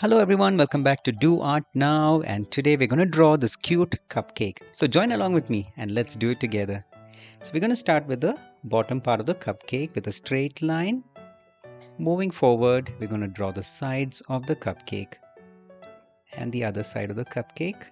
Hello everyone, welcome back to Do Art Now, and today we're going to draw this cute cupcake. So join along with me and let's do it together. So we're going to start with the bottom part of the cupcake with a straight line. Moving forward, we're going to draw the sides of the cupcake and the other side of the cupcake.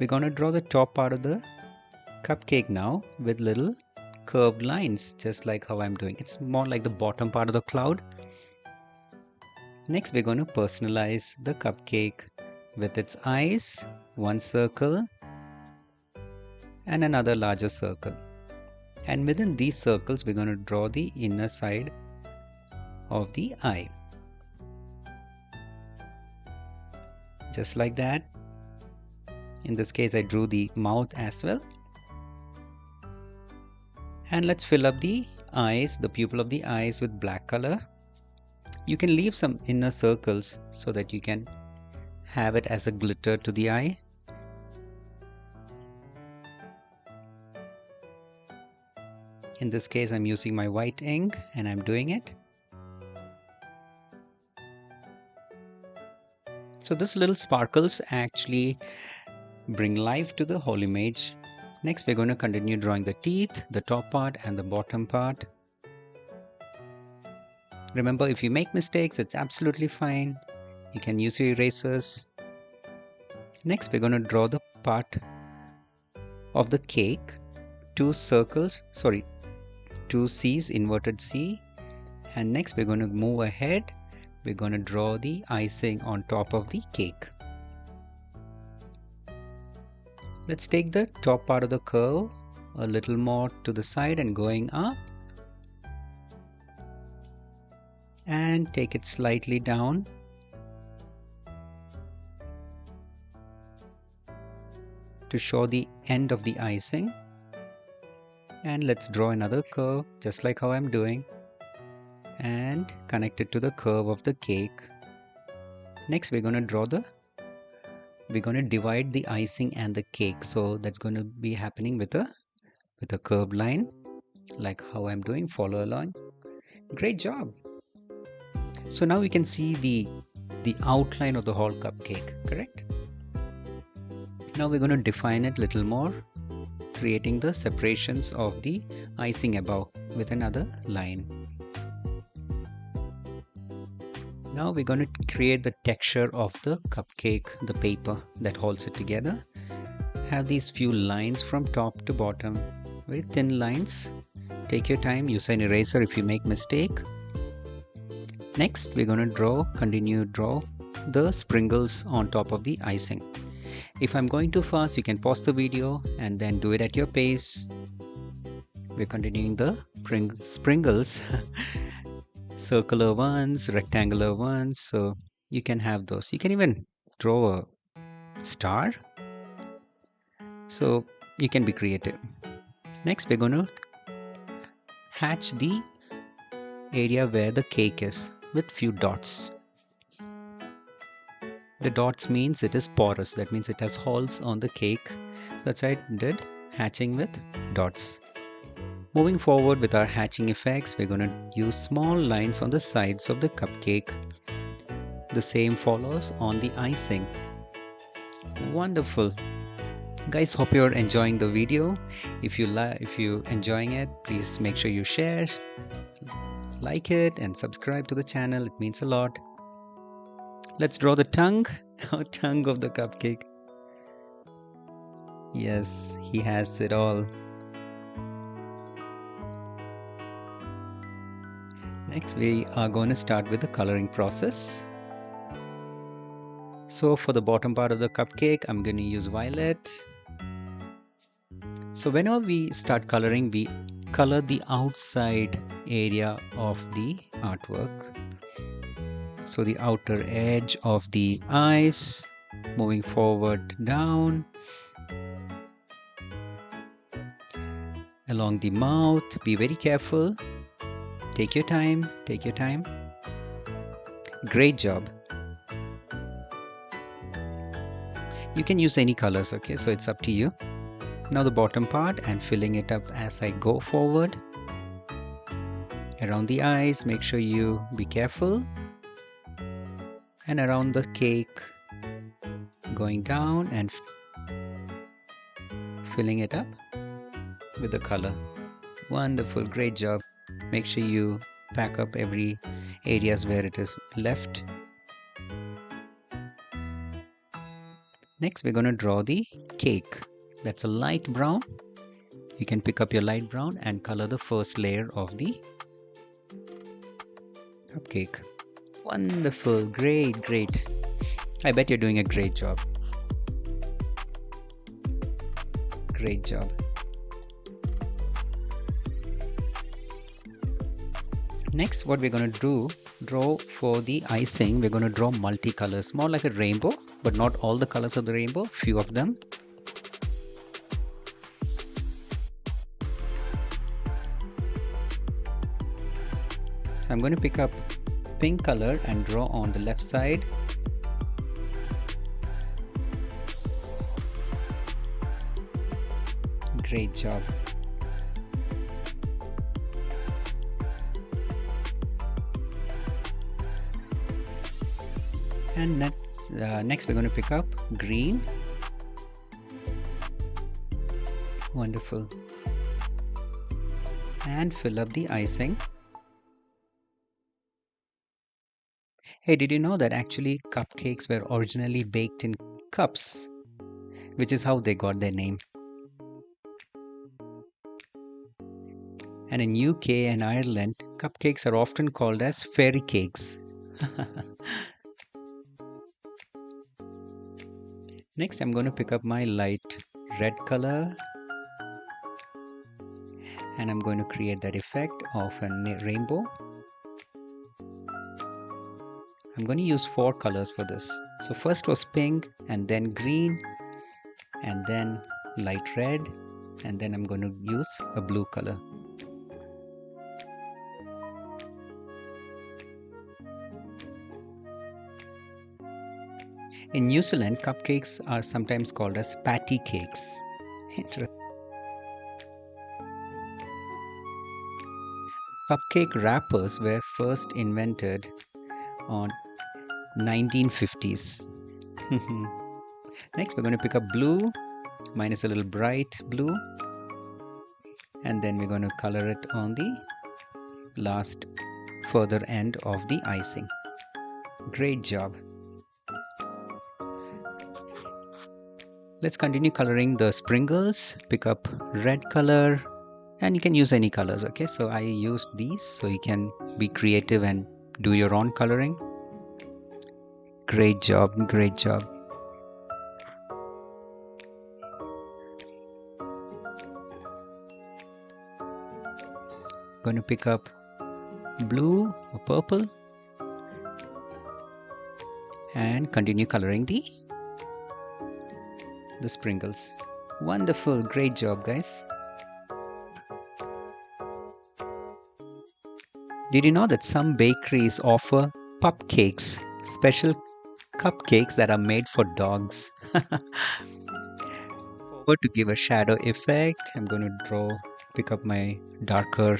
We're going to draw the top part of the cupcake now with little curved lines, just like how I'm doing. It's more like the bottom part of the cloud. Next, we're going to personalize the cupcake with its eyes, one circle and another larger circle. And within these circles, we're going to draw the inner side of the eye. Just like that. In this case, I drew the mouth as well. And let's fill up the eyes, the pupil of the eyes with black color. You can leave some inner circles so that you can have it as a glitter to the eye. In this case, I'm using my white ink and I'm doing it. So this little sparkles actually bring life to the whole image. Next, we're going to continue drawing the teeth, the top part and the bottom part. Remember, if you make mistakes, it's absolutely fine. You can use your erasers. Next, we're going to draw the part of the cake. Two C's, inverted C. And next, we're going to move ahead. We're going to draw the icing on top of the cake. Let's take the top part of the curve a little more to the side and going up. And take it slightly down. To show the end of the icing. And let's draw another curve just like how I'm doing. And connect it to the curve of the cake. Next we're going to divide the icing and the cake. So that's going to be happening with a curved line. Like how I'm doing. Follow along. Great job. So now we can see the outline of the whole cupcake, correct? Now we're going to define it a little more, creating the separations of the icing above with another line. Now we're going to create the texture of the cupcake, the paper that holds it together. Have these few lines from top to bottom, very thin lines. Take your time, use an eraser if you make mistake. Next, we're going to continue draw the sprinkles on top of the icing. If I'm going too fast, you can pause the video and then do it at your pace. We're continuing the sprinkles, circular ones, rectangular ones, so you can have those. You can even draw a star, so you can be creative. Next, we're going to hatch the area where the cake is with few dots. The dots means it is porous, that means it has holes on the cake. That's why I did hatching with dots. Moving forward with our hatching effects, we're going to use small lines on the sides of the cupcake. The same follows on the icing. Wonderful. Guys, hope you're enjoying the video. If you're enjoying it, please make sure you share, like it and subscribe to the channel. It means a lot. Let's draw the tongue of the cupcake. Yes, he has it all. Next, we are going to start with the coloring process. So for the bottom part of the cupcake, I'm going to use violet. So whenever we start coloring, we color the outside area of the artwork. So the outer edge of the eyes, moving forward down, along the mouth. Be very careful. Take your time, take your time. Great job. You can use any colors, okay? So it's up to you. Now the bottom part and filling it up as I go forward. Around the eyes, make sure you be careful. and around the cake, going down and filling it up with the color. Wonderful, great job. Make sure you pack up every areas where it is left. Next, we're going to draw the cake. That's a light brown. You can pick up your light brown and color the first layer of the cupcake. Wonderful, great, great. I bet you're doing a great job. Great job. Next, what we're going to draw for the icing, we're going to draw multicolors, more like a rainbow, but not all the colors of the rainbow, few of them. So I'm going to pick up pink color and draw on the left side. Great job. And next we're going to pick up green. Wonderful. And fill up the icing. Hey, did you know that actually cupcakes were originally baked in cups, which is how they got their name? And in UK and Ireland, cupcakes are often called as fairy cakes. Next, I'm going to pick up my light red color and I'm going to create that effect of a rainbow. I'm going to use 4 colors for this. So first was pink, and then green, and then light red, and then I'm going to use a blue color. In New Zealand, cupcakes are sometimes called as patty cakes. Cupcake wrappers were first invented on 1950s. Next, we're going to pick up blue. Mine is a little bright blue. And then we're going to color it on the last further end of the icing. Great job. Let's continue coloring the sprinkles. Pick up red color and you can use any colors. Okay, so I used these so you can be creative and do your own coloring. Great job, great job. Going to pick up blue or purple and continue coloring the sprinkles. Wonderful, great job, guys. Did you know that some bakeries offer pup cakes, special cupcakes that are made for dogs? Forward to give a shadow effect, I'm going to pick up my darker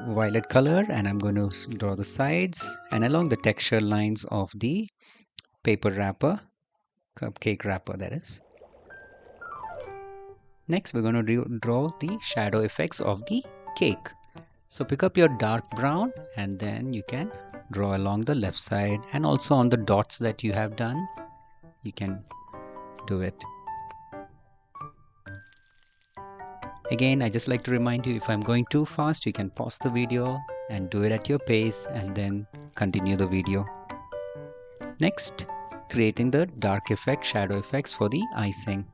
violet color and I'm going to draw the sides and along the texture lines of the paper wrapper, cupcake wrapper that is. Next, we're going to draw the shadow effects of the cake. So pick up your dark brown and then you can draw along the left side and also on the dots that you have done, you can do it. Again, I just like to remind you, if I'm going too fast, you can pause the video and do it at your pace and then continue the video. Next, creating the dark effect, shadow effects for the icing.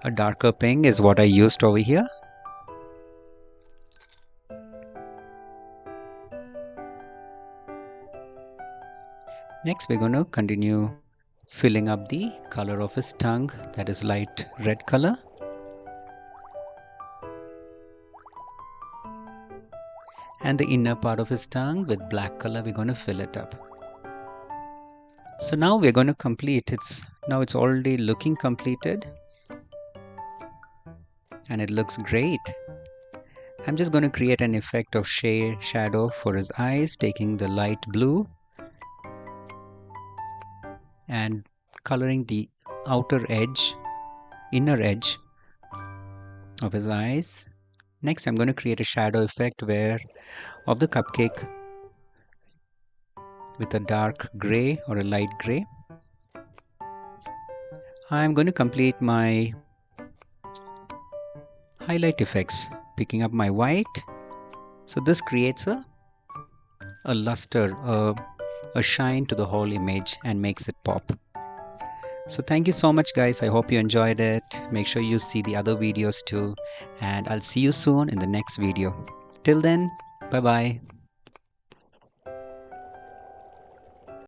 A darker pink is what I used over here. Next, we're going to continue filling up the color of his tongue, that is light red color. And the inner part of his tongue with black color, we're going to fill it up. So now we're going to complete now it's already looking completed and it looks great. I'm just going to create an effect of shadow for his eyes, taking the light blue and coloring the inner edge of his eyes. Next, I'm going to create a shadow effect of the cupcake with a dark gray or a light gray. I'm going to complete my highlight effects, picking up my white. So this creates a luster, a shine to the whole image and makes it pop. So thank you so much, guys. I hope you enjoyed it. Make sure you see the other videos too, and I'll see you soon in the next video. Till then, bye bye.